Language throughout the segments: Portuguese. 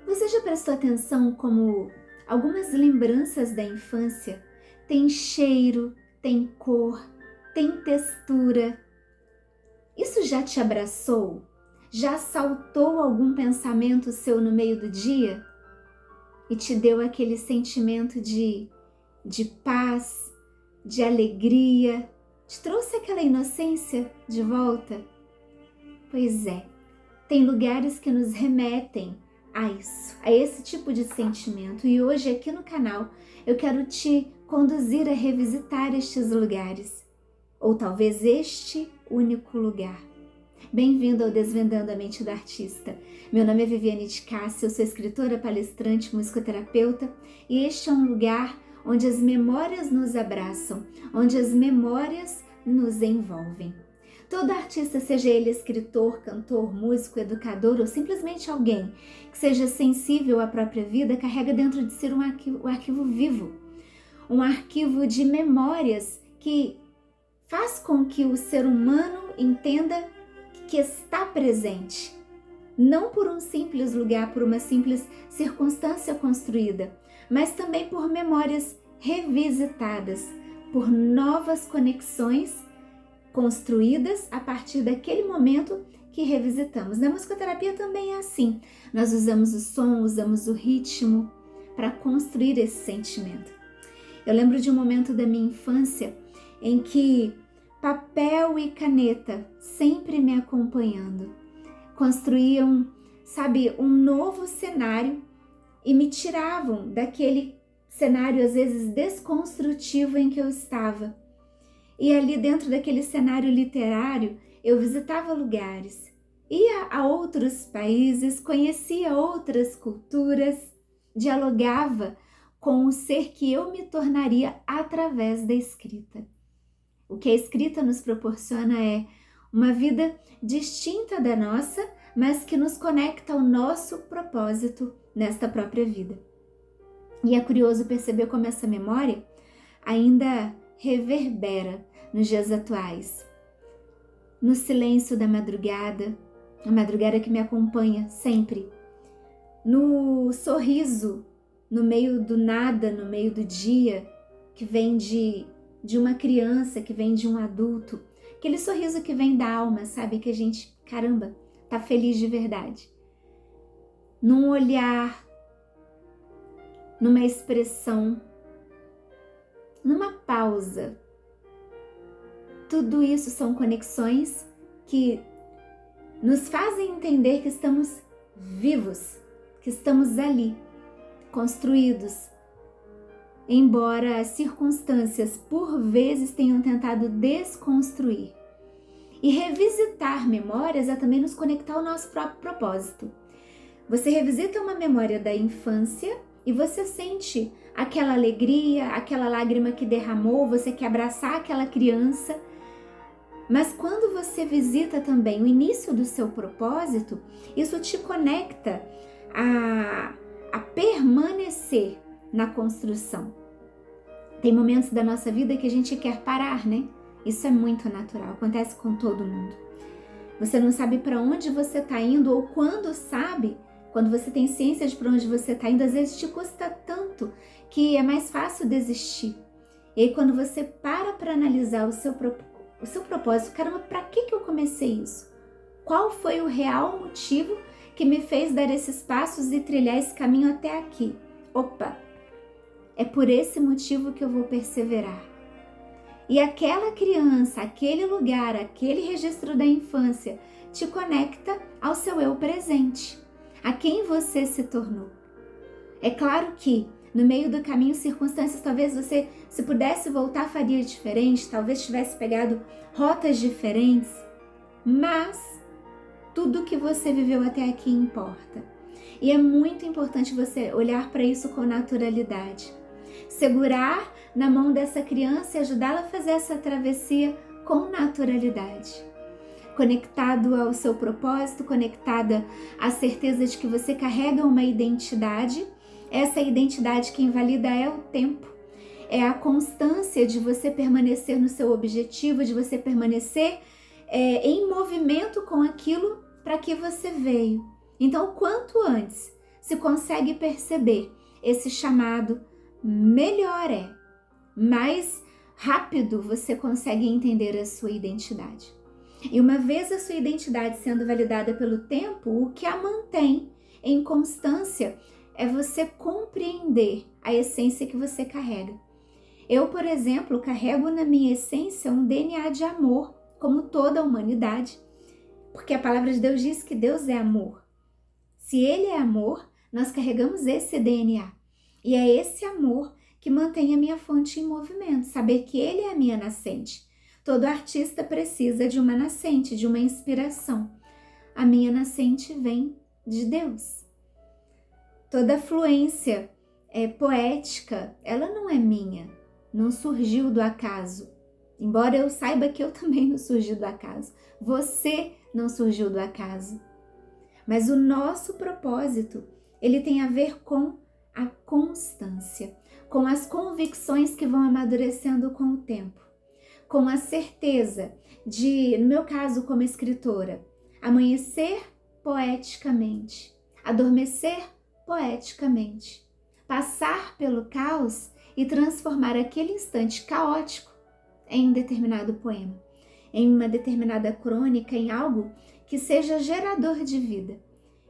Você já prestou atenção como algumas lembranças da infância têm cheiro, têm cor, têm textura? Isso já te abraçou? Já saltou algum pensamento seu no meio do dia e te deu aquele sentimento de paz, de alegria? Te trouxe aquela inocência de volta? Pois é, tem lugares que nos remetem a isso, a esse tipo de sentimento. E hoje aqui no canal eu quero te conduzir a revisitar estes lugares, ou talvez este único lugar. Bem-vindo ao Desvendando a Mente do Artista. Meu nome é Viviane de Cássia, eu sou escritora, palestrante, musicoterapeuta e este é um lugar onde as memórias nos abraçam, onde as memórias nos envolvem. Todo artista, seja ele escritor, cantor, músico, educador ou simplesmente alguém que seja sensível à própria vida, carrega dentro de si um arquivo vivo, um arquivo de memórias que faz com que o ser humano entenda que está presente, não por um simples lugar, por uma simples circunstância construída, mas também por memórias revisitadas, por novas conexões construídas a partir daquele momento que revisitamos. Na musicoterapia também é assim. Nós usamos o som, usamos o ritmo para construir esse sentimento. Eu lembro de um momento da minha infância em que papel e caneta sempre me acompanhando construíam, um novo cenário e me tiravam daquele cenário às vezes desconstrutivo em que eu estava. E ali dentro daquele cenário literário, eu visitava lugares, ia a outros países, conhecia outras culturas, dialogava com o ser que eu me tornaria através da escrita. O que a escrita nos proporciona é uma vida distinta da nossa, mas que nos conecta ao nosso propósito nesta própria vida. E é curioso perceber como essa memória ainda reverbera nos dias atuais. No silêncio da madrugada, a madrugada que me acompanha sempre. No sorriso, no meio do nada, no meio do dia, que vem de uma criança, que vem de um adulto. Aquele sorriso que vem da alma, sabe? Que a gente, caramba, tá feliz de verdade. Num olhar, numa expressão, numa pausa. Tudo isso são conexões que nos fazem entender que estamos vivos, que estamos ali, construídos. Embora as circunstâncias por vezes tenham tentado desconstruir. E revisitar memórias é também nos conectar ao nosso próprio propósito. Você revisita uma memória da infância e você sente aquela alegria, aquela lágrima que derramou, você quer abraçar aquela criança. Mas quando você visita também o início do seu propósito, isso te conecta a permanecer na construção. Tem momentos da nossa vida que a gente quer parar, né? Isso é muito natural, acontece com todo mundo. Você não sabe para onde você está indo, ou quando sabe, quando você tem ciência de para onde você está indo, às vezes te custa tanto que é mais fácil desistir. E aí quando você para analisar o seu propósito, caramba, para que eu comecei isso? Qual foi o real motivo que me fez dar esses passos e trilhar esse caminho até aqui? Opa! É por esse motivo que eu vou perseverar. E aquela criança, aquele lugar, aquele registro da infância te conecta ao seu eu presente, a quem você se tornou. É claro que no meio do caminho, circunstâncias, talvez você, se pudesse voltar, faria diferente, talvez tivesse pegado rotas diferentes, mas tudo que você viveu até aqui importa. E é muito importante você olhar para isso com naturalidade. Segurar na mão dessa criança e ajudá-la a fazer essa travessia com naturalidade. Conectado ao seu propósito, conectada à certeza de que você carrega uma identidade. Essa identidade que invalida é o tempo. É a constância de você permanecer no seu objetivo, de você permanecer em movimento com aquilo para que você veio. Então, quanto antes se consegue perceber esse chamado, melhor é, mais rápido você consegue entender a sua identidade. E uma vez a sua identidade sendo validada pelo tempo, o que a mantém em constância é você compreender a essência que você carrega. Eu, por exemplo, carrego na minha essência um DNA de amor, como toda a humanidade, porque a palavra de Deus diz que Deus é amor. Se Ele é amor, nós carregamos esse DNA. E é esse amor que mantém a minha fonte em movimento, saber que Ele é a minha nascente. Todo artista precisa de uma nascente, de uma inspiração. A minha nascente vem de Deus. Toda fluência poética, ela não é minha, não surgiu do acaso. Embora eu saiba que eu também não surgi do acaso. Você não surgiu do acaso. Mas o nosso propósito, ele tem a ver com a constância, com as convicções que vão amadurecendo com o tempo, com a certeza de, no meu caso como escritora, amanhecer poeticamente, adormecer poeticamente, passar pelo caos e transformar aquele instante caótico em um determinado poema, em uma determinada crônica, em algo que seja gerador de vida.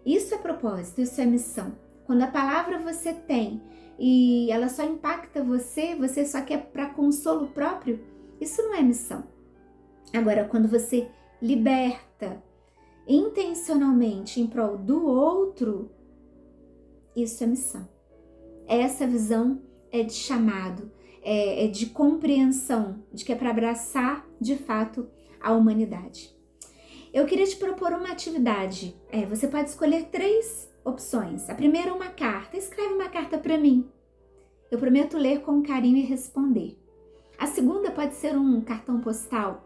Isso é propósito, isso é missão. Quando a palavra você tem e ela só impacta você só quer para consolo próprio, isso não é missão. Agora, quando você liberta intencionalmente em prol do outro, isso é missão. Essa visão é de chamado, é de compreensão, de que é para abraçar de fato a humanidade. Eu queria te propor uma atividade. Você pode escolher 3 opções. A primeira é uma carta. Escreve uma carta para mim. Eu prometo ler com carinho e responder. A segunda pode ser um cartão postal,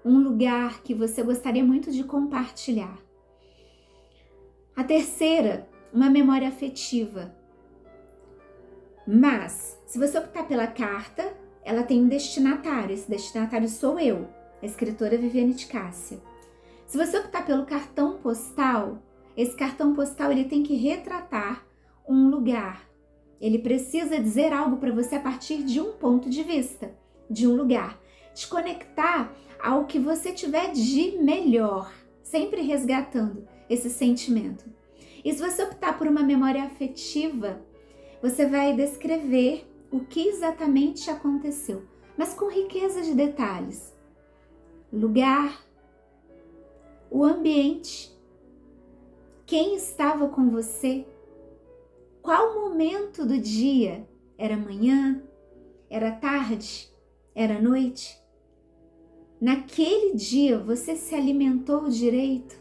um lugar que você gostaria muito de compartilhar. A terceira, uma memória afetiva. Mas, se você optar pela carta, ela tem um destinatário. Esse destinatário sou eu, a escritora Viviane de Cássia. Se você optar pelo cartão postal, esse cartão postal ele tem que retratar um lugar. Ele precisa dizer algo para você a partir de um ponto de vista, de um lugar. Te conectar ao que você tiver de melhor, sempre resgatando esse sentimento. E se você optar por uma memória afetiva, você vai descrever o que exatamente aconteceu, mas com riqueza de detalhes. Lugar, o ambiente, quem estava com você, qual momento do dia, era manhã, era tarde, era noite? Naquele dia você se alimentou direito?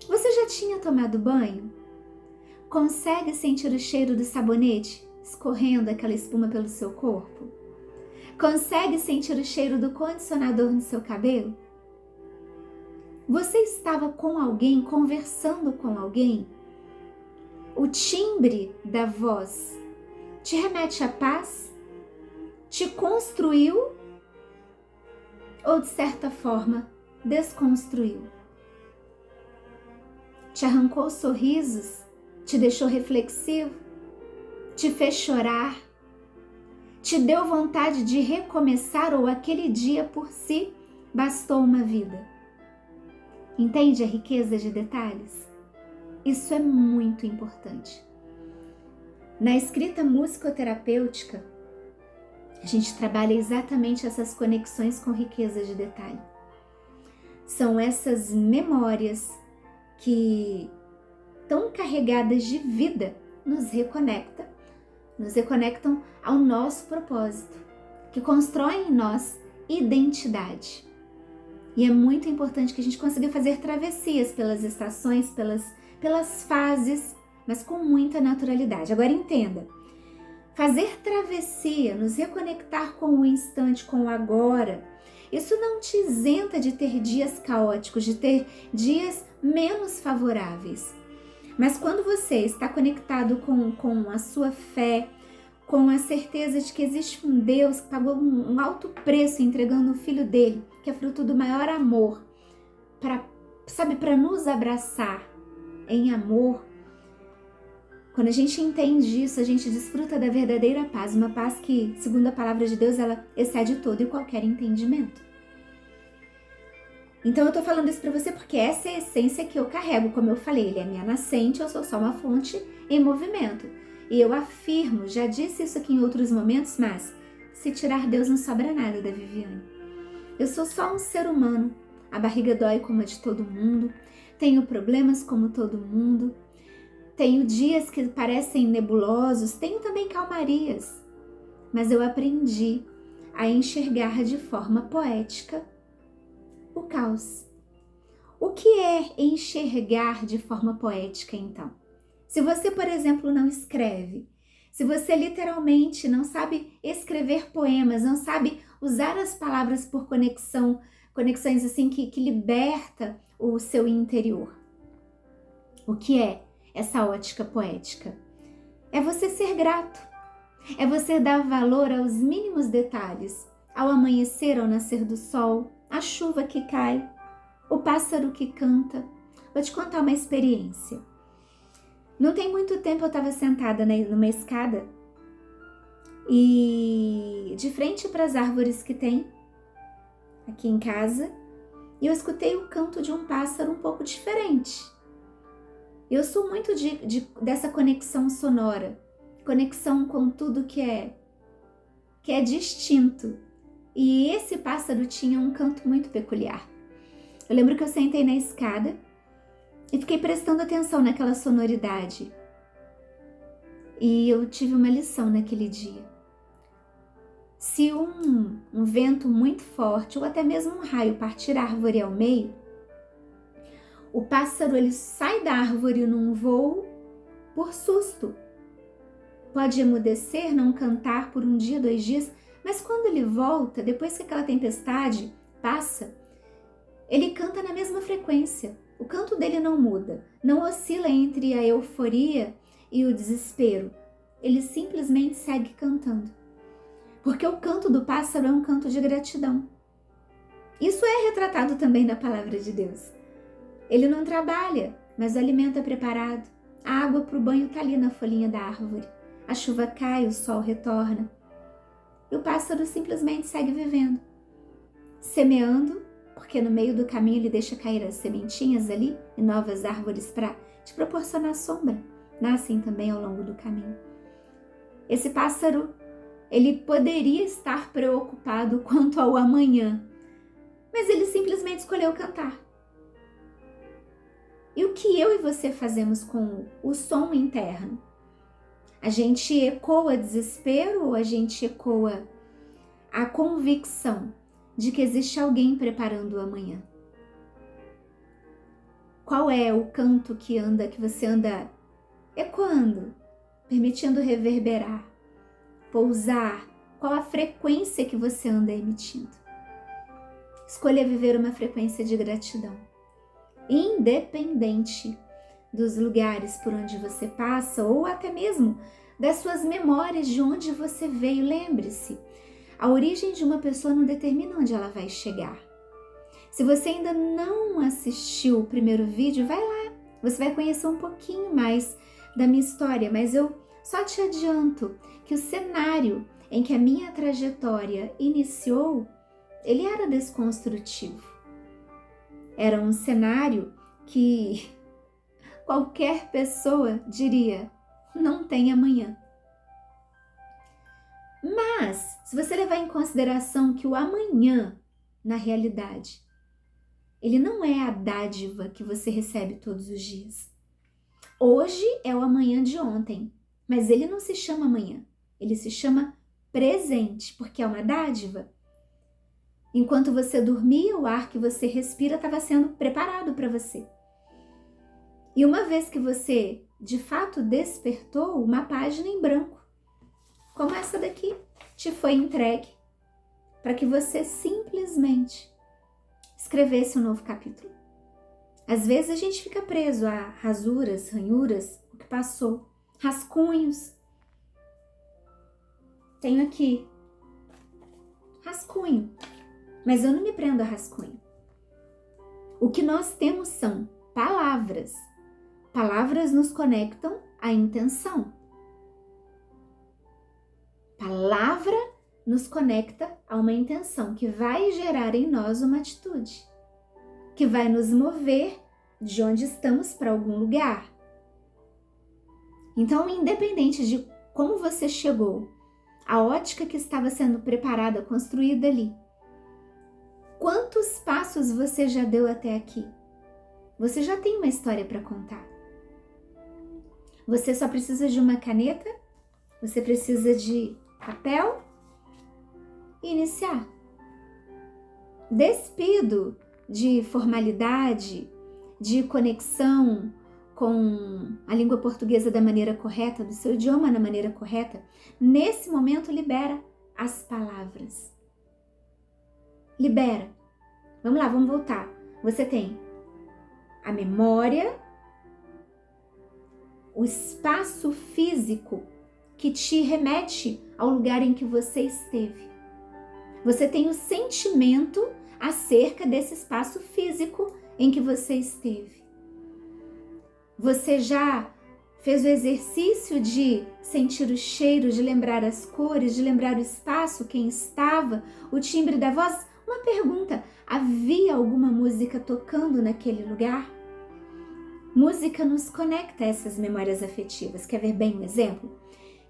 Você já tinha tomado banho? Consegue sentir o cheiro do sabonete escorrendo aquela espuma pelo seu corpo? Consegue sentir o cheiro do condicionador no seu cabelo? Você estava com alguém, conversando com alguém? O timbre da voz te remete à paz? Te construiu? Ou de certa forma desconstruiu? Te arrancou sorrisos? Te deixou reflexivo? Te fez chorar? Te deu vontade de recomeçar ou aquele dia por si bastou uma vida? Entende a riqueza de detalhes? Isso é muito importante. Na escrita musicoterapêutica, a gente trabalha exatamente essas conexões com riqueza de detalhe. São essas memórias que, tão carregadas de vida, nos reconectam ao nosso propósito, que constroem em nós identidade. E é muito importante que a gente consiga fazer travessias pelas estações, pelas fases, mas com muita naturalidade. Agora entenda, fazer travessia, nos reconectar com o instante, com o agora, isso não te isenta de ter dias caóticos, de ter dias menos favoráveis. Mas quando você está conectado com a sua fé, com a certeza de que existe um Deus que pagou um alto preço entregando o Filho dele, que é fruto do maior amor, para nos abraçar em amor, Quando a gente entende isso, a gente desfruta da verdadeira paz, uma paz que, segundo a palavra de Deus, ela excede todo e qualquer entendimento. Então eu tô falando isso para você porque essa é a essência que eu carrego, como eu falei, ele é minha nascente, eu sou só uma fonte em movimento. E eu afirmo, já disse isso aqui em outros momentos, mas se tirar Deus não sobra nada da Viviane. Eu sou só um ser humano, a barriga dói como a de todo mundo, tenho problemas como todo mundo, tenho dias que parecem nebulosos, tenho também calmarias, mas eu aprendi a enxergar de forma poética o caos. O que é enxergar de forma poética, então? Se você, por exemplo, não escreve, se você literalmente não sabe escrever poemas, não sabe usar as palavras por conexões assim que liberta o seu interior. O que é essa ótica poética? É você ser grato, é você dar valor aos mínimos detalhes, ao amanhecer, ao nascer do sol, a chuva que cai, o pássaro que canta. Vou te contar uma experiência. Não tem muito tempo eu estava sentada numa escada e de frente para as árvores que tem aqui em casa, e eu escutei o canto de um pássaro um pouco diferente. Eu sou muito dessa conexão sonora, conexão com tudo que é distinto. E esse pássaro tinha um canto muito peculiar. Eu lembro que eu sentei na escada e fiquei prestando atenção naquela sonoridade. E eu tive uma lição naquele dia. Se um vento muito forte ou até mesmo um raio partir a árvore ao meio, o pássaro ele sai da árvore num voo por susto. Pode emudecer, não cantar por um dia, 2 dias, mas quando ele volta, depois que aquela tempestade passa, ele canta na mesma frequência. O canto dele não muda, não oscila entre a euforia e o desespero. Ele simplesmente segue cantando. Porque o canto do pássaro é um canto de gratidão. Isso é retratado também na palavra de Deus. Ele não trabalha, mas o alimento é preparado. A água para o banho está ali na folhinha da árvore. A chuva cai, o sol retorna. E o pássaro simplesmente segue vivendo, semeando, porque no meio do caminho ele deixa cair as sementinhas ali e novas árvores para te proporcionar sombra, nascem também ao longo do caminho. Esse pássaro, ele poderia estar preocupado quanto ao amanhã, mas ele simplesmente escolheu cantar. E o que eu e você fazemos com o som interno? A gente ecoa desespero ou a gente ecoa a convicção de que existe alguém preparando o amanhã? Qual é o canto que você anda ecoando, permitindo reverberar, pousar? Qual a frequência que você anda emitindo? Escolha viver uma frequência de gratidão, independente dos lugares por onde você passa ou até mesmo das suas memórias de onde você veio. Lembre-se, a origem de uma pessoa não determina onde ela vai chegar. Se você ainda não assistiu o primeiro vídeo, vai lá, você vai conhecer um pouquinho mais da minha história, mas eu só te adianto que o cenário em que a minha trajetória iniciou, ele era desconstrutivo. Era um cenário que qualquer pessoa diria, não tem amanhã. Mas, se você levar em consideração que o amanhã, na realidade, ele não é a dádiva que você recebe todos os dias. Hoje é o amanhã de ontem, mas ele não se chama amanhã, ele se chama presente, porque é uma dádiva. Enquanto você dormia, o ar que você respira estava sendo preparado para você. E uma vez que você, de fato, despertou, uma página em branco, como essa daqui, te foi entregue para que você simplesmente escrevesse um novo capítulo. Às vezes a gente fica preso a rasuras, ranhuras, o que passou, rascunhos. Tenho aqui rascunho, mas eu não me prendo a rascunho. O que nós temos são palavras. Palavras nos conectam a intenção. Palavra nos conecta a uma intenção que vai gerar em nós uma atitude, que vai nos mover de onde estamos para algum lugar. Então, independente de como você chegou, a ótica que estava sendo preparada, construída ali, quantos passos você já deu até aqui? Você já tem uma história para contar. Você só precisa de uma caneta, você precisa de papel e iniciar. Despido de formalidade, de conexão com a língua portuguesa da maneira correta, do seu idioma na maneira correta. Nesse momento, libera as palavras. Libera. Vamos lá, vamos voltar. Você tem a memória, o espaço físico que te remete ao lugar em que você esteve. Você tem o sentimento acerca desse espaço físico em que você esteve. Você já fez o exercício de sentir o cheiro, de lembrar as cores, de lembrar o espaço, quem estava, o timbre da voz? Uma pergunta: havia alguma música tocando naquele lugar? Música nos conecta a essas memórias afetivas. Quer ver bem um exemplo?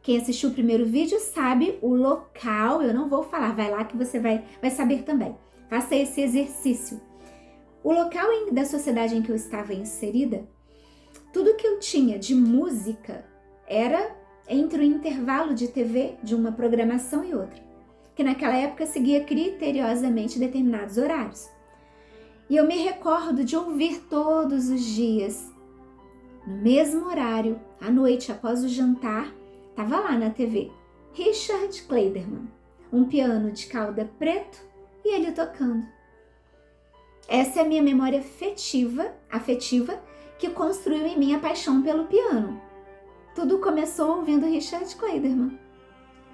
Quem assistiu o primeiro vídeo sabe o local, eu não vou falar, vai lá que você vai saber também. Faça esse exercício. O local da sociedade em que eu estava inserida, tudo que eu tinha de música era entre o intervalo de TV de uma programação e outra, que naquela época seguia criteriosamente determinados horários. E eu me recordo de ouvir todos os dias, no mesmo horário, à noite, após o jantar, estava lá na TV, Richard Clayderman, um piano de cauda preto e ele tocando. Essa é a minha memória afetiva que construiu em mim a paixão pelo piano. Tudo começou ouvindo Richard Clayderman.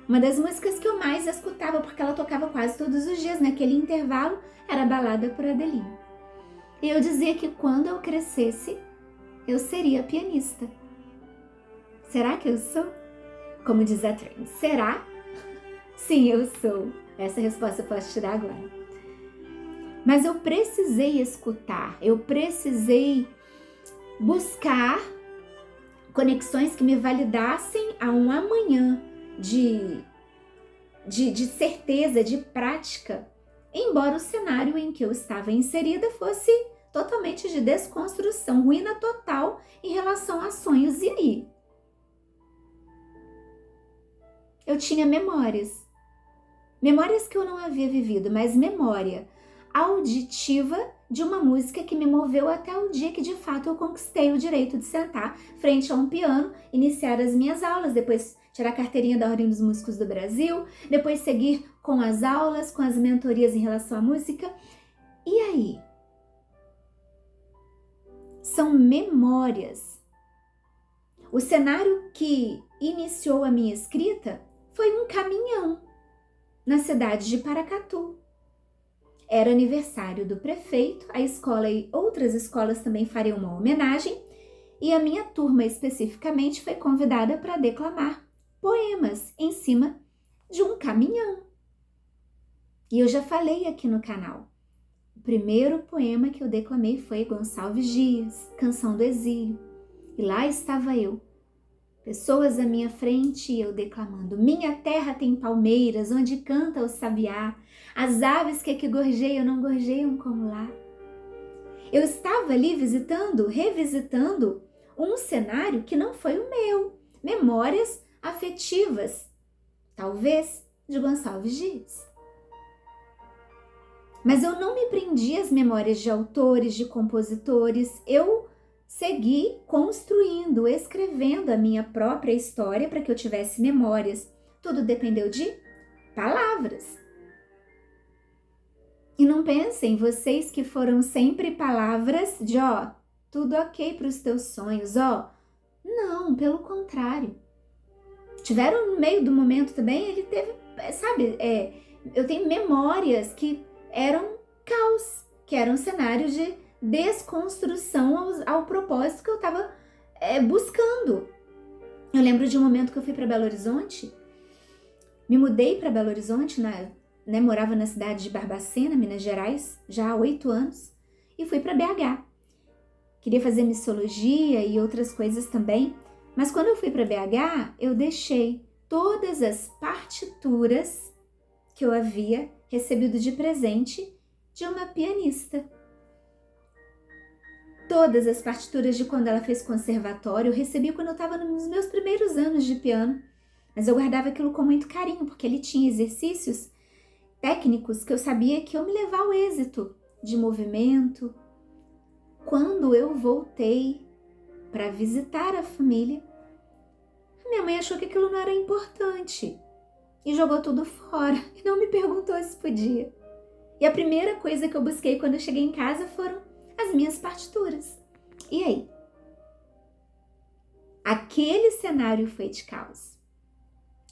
Uma das músicas que eu mais escutava, porque ela tocava quase todos os dias, naquele intervalo, era a Balada por Adeline. E eu dizia que quando eu crescesse, eu seria pianista. Será que eu sou? Como diz a Trend, será? Sim, eu sou. Essa resposta eu posso tirar agora. Mas eu precisei escutar, eu precisei buscar conexões que me validassem a um amanhã de certeza, de prática, embora o cenário em que eu estava inserida fosse totalmente de desconstrução, ruína total em relação a sonhos e eu tinha memórias que eu não havia vivido, mas memória auditiva de uma música que me moveu até o dia que de fato eu conquistei o direito de sentar frente a um piano, iniciar as minhas aulas, depois tirar a carteirinha da Ordem dos Músicos do Brasil, depois seguir com as aulas, com as mentorias em relação à música. E aí? São memórias. O cenário que iniciou a minha escrita foi um caminhão na cidade de Paracatu. Era aniversário do prefeito, a escola e outras escolas também fariam uma homenagem, e a minha turma especificamente foi convidada para declamar poemas em cima de um caminhão. E eu já falei aqui no canal, o primeiro poema que eu declamei foi Gonçalves Dias, Canção do Exílio, e lá estava eu, pessoas à minha frente e eu declamando: minha terra tem palmeiras, onde canta o sabiá, as aves que aqui gorjeiam não gorjeiam como lá. Eu estava ali revisitando um cenário que não foi o meu, memórias afetivas, talvez de Gonçalves Dias. Mas eu não me prendi às memórias de autores, de compositores, eu segui construindo, escrevendo a minha própria história para que eu tivesse memórias. Tudo dependeu de palavras. E não pensem, vocês que foram sempre palavras de tudo ok para os teus sonhos, não, pelo contrário. Tiveram no meio do momento também, ele teve, eu tenho memórias que eram caos, que eram cenários de desconstrução ao propósito que eu estava buscando. Eu lembro de um momento que eu fui para Belo Horizonte, me mudei para Belo Horizonte, morava na cidade de Barbacena, Minas Gerais, já há 8 anos, e fui para BH. Queria fazer missologia e outras coisas também, mas quando eu fui para BH, eu deixei todas as partituras que eu havia recebido de presente de uma pianista. Todas as partituras de quando ela fez conservatório, eu recebi quando eu estava nos meus primeiros anos de piano, mas eu guardava aquilo com muito carinho, porque ele tinha exercícios técnicos que eu sabia que iam me levar ao êxito de movimento. Quando eu voltei para visitar a família, minha mãe achou que aquilo não era importante e jogou tudo fora e não me perguntou se podia. E a primeira coisa que eu busquei quando eu cheguei em casa foram as minhas partituras. E aí? Aquele cenário foi de caos,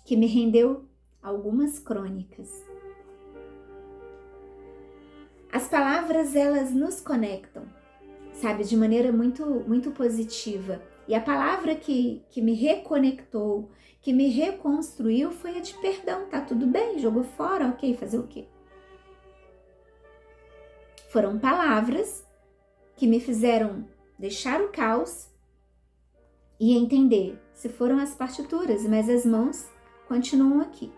que me rendeu algumas crônicas. As palavras, elas nos conectam, sabe, de maneira muito positiva. E a palavra que me reconectou, que me reconstruiu foi a de perdão. Tá tudo bem, jogou fora, ok, fazer o quê? Foram palavras que me fizeram deixar o caos e entender se foram as partituras, mas as mãos continuam aqui.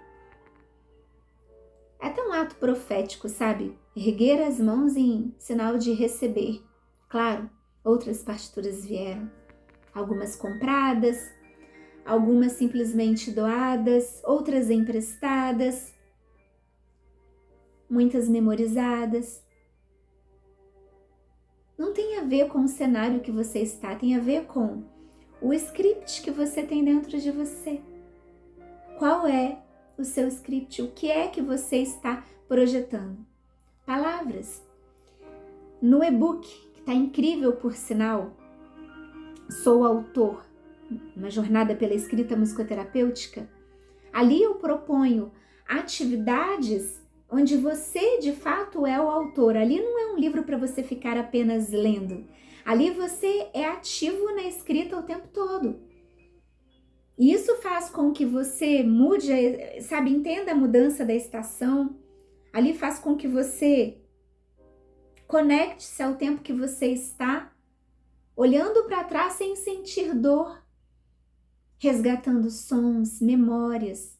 É até um ato profético, sabe? Erguer as mãos em sinal de receber. Claro, outras partituras vieram. Algumas compradas, algumas simplesmente doadas, outras emprestadas, muitas memorizadas. Não tem a ver com o cenário que você está, tem a ver com o script que você tem dentro de você. Qual é o seu script? O que é que você está projetando? Palavras. No e-book, que está incrível por sinal, Sou Autor, uma jornada pela escrita musicoterapêutica, ali eu proponho atividades onde você de fato é o autor. Ali não é um livro para você ficar apenas lendo. Ali você é ativo na escrita o tempo todo. E isso faz com que você mude, sabe, entenda a mudança da estação. Ali faz com que você conecte-se ao tempo que você está, olhando para trás sem sentir dor, resgatando sons, memórias.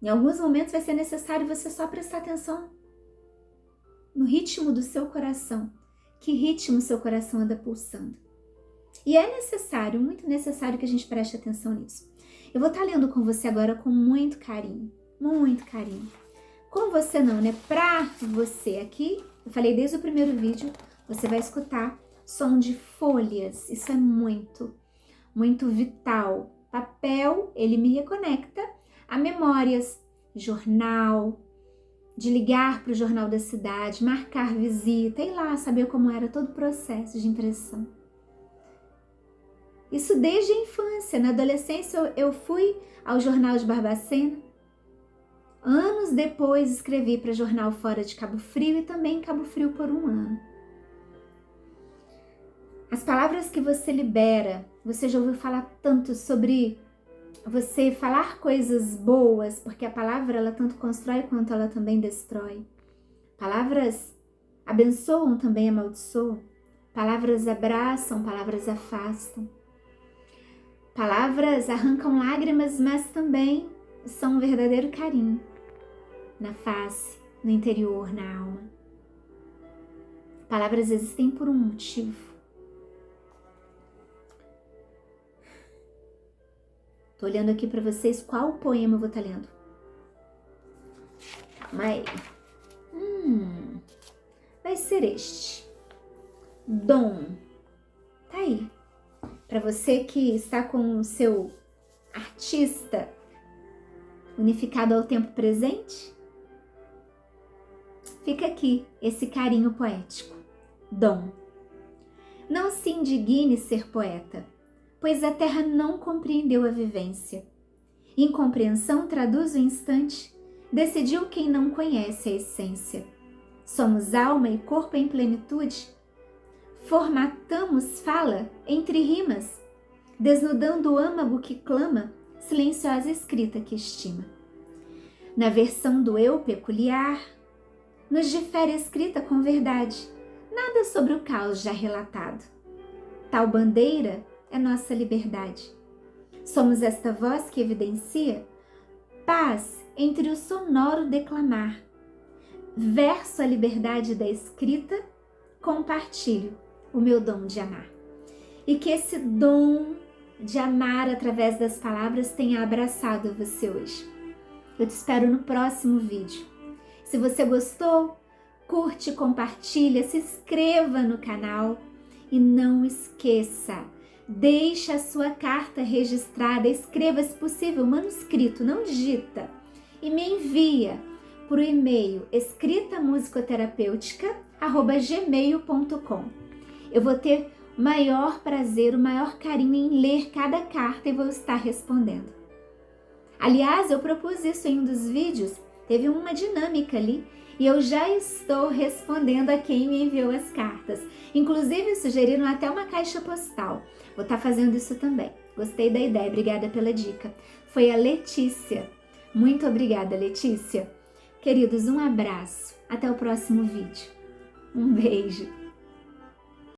Em alguns momentos vai ser necessário você só prestar atenção no ritmo do seu coração. Que ritmo seu coração anda pulsando. E é necessário, muito necessário que a gente preste atenção nisso. Eu vou estar lendo com você agora com muito carinho, muito carinho. Com você não, né? Pra você aqui, eu falei desde o primeiro vídeo, você vai escutar som de folhas. Isso é muito vital. Papel, ele me reconecta a memórias, jornal, de ligar para o jornal da cidade, marcar visita, ir lá saber como era todo o processo de impressão. Isso desde a infância. Na adolescência eu fui ao jornal de Barbacena. Anos depois escrevi para jornal fora de Cabo Frio e também em Cabo Frio por 1 ano. As palavras que você libera, você já ouviu falar tanto sobre você falar coisas boas, porque a palavra ela tanto constrói quanto ela também destrói. Palavras abençoam, também amaldiçoam. Palavras abraçam, palavras afastam. Palavras arrancam lágrimas, mas também são um verdadeiro carinho na face, no interior, na alma. Palavras existem por um motivo. Tô olhando aqui para vocês qual poema eu vou estar lendo. Calma aí. Vai ser este. Dom. Tá aí. Para você que está com o seu artista unificado ao tempo presente, fica aqui esse carinho poético. Dom. Não se indigne ser poeta, pois a terra não compreendeu a vivência. Incompreensão traduz o instante, decidiu quem não conhece a essência. Somos alma e corpo em plenitude, formatamos fala entre rimas, desnudando o âmago que clama, silenciosa escrita que estima. Na versão do eu peculiar, nos difere a escrita com verdade, nada sobre o caos já relatado. Tal bandeira é nossa liberdade. Somos esta voz que evidencia paz entre o sonoro declamar. Verso a liberdade da escrita, compartilho o meu dom de amar. E que esse dom de amar através das palavras tenha abraçado você hoje. Eu te espero no próximo vídeo. Se você gostou, curte, compartilha, se inscreva no canal e não esqueça, deixe a sua carta registrada, escreva se possível manuscrito, não digita, e me envia por e-mail escritamusicoterapêutica@gmail.com. Eu vou ter o maior prazer, o maior carinho em ler cada carta e vou estar respondendo. Aliás, eu propus isso em um dos vídeos, teve uma dinâmica ali e eu já estou respondendo a quem me enviou as cartas. Inclusive, sugeriram até uma caixa postal. Vou estar fazendo isso também. Gostei da ideia, obrigada pela dica. Foi a Letícia. Muito obrigada, Letícia. Queridos, um abraço. Até o próximo vídeo. Um beijo.